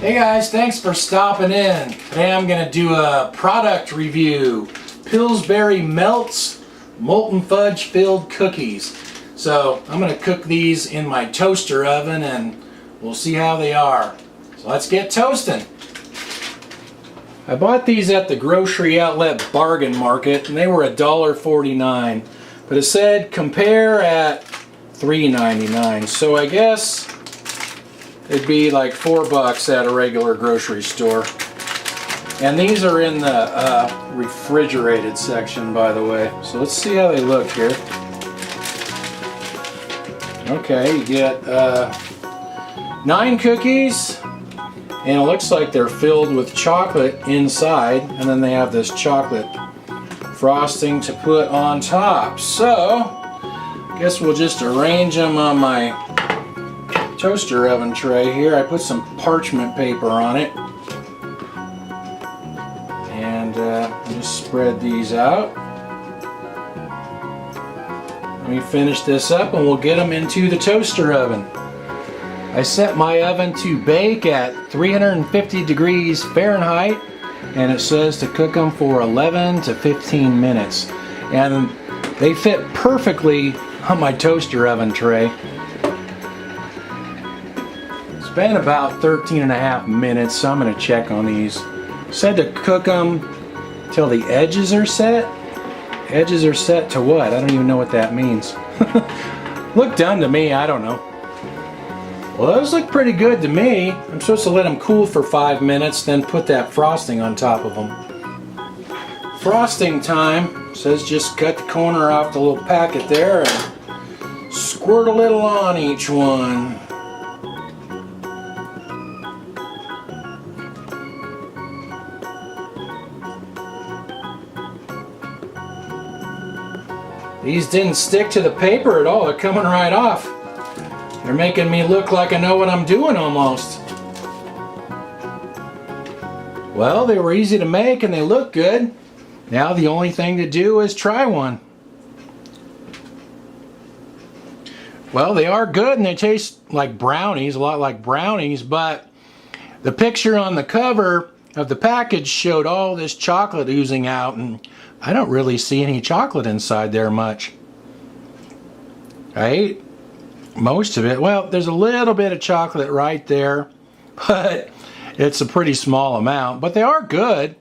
Hey guys, thanks for stopping in. Today I'm going to do a product review. Pillsbury Melts Molten Fudge filled cookies. So I'm going to cook these in my toaster oven and we'll see how they are. So let's get toasting. I bought these at the grocery outlet bargain market and they were $1.49. But it said compare at $3.99. So I guess it'd be like $4 at a regular grocery store. And these are in the refrigerated section, by the way. So let's see how they look here. Okay, you get 9 cookies, and it looks like they're filled with chocolate inside, and then they have this chocolate frosting to put on top. So, I guess we'll just arrange them on my toaster oven tray here. I put some parchment paper on it and just spread these out. Let me finish this up and we'll get them into the toaster oven. I set my oven to bake at 350 degrees Fahrenheit and it says to cook them for 11 to 15 minutes, and they fit perfectly on my toaster oven tray. Been about 13 and a half minutes, so I'm going to check on these. Said to cook them till the edges are set. Edges are set to what? I don't even know what that means. Look done to me, I don't know. Well, those look pretty good to me. I'm supposed to let them cool for 5 minutes, then put that frosting on top of them. Frosting time. Says just cut the corner off the little packet there and squirt a little on each one. These didn't stick to the paper at all. They're coming right off. They're making me look like I know what I'm doing almost. Well, they were easy to make and they look good. Now the only thing to do is try one. Well, they are good and they taste like brownies, a lot like brownies, but the picture on the cover of the package showed all this chocolate oozing out, and I don't really see any chocolate inside there much. I ate most of it. Well, there's a little bit of chocolate right there, but it's a pretty small amount, but they are good.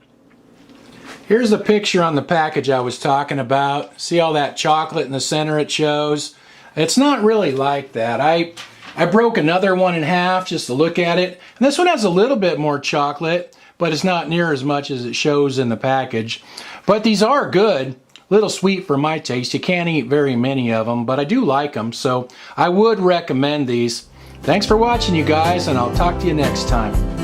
Here's the picture on the package I was talking about. See all that chocolate in the center it shows? It's not really like that. I broke another one in half just to look at it, and this one has a little bit more chocolate, but it's not near as much as it shows in the package. But these are good. A little sweet for my taste. You can't eat very many of them, but I do like them, so I would recommend these. Thanks for watching, you guys, and I'll talk to you next time.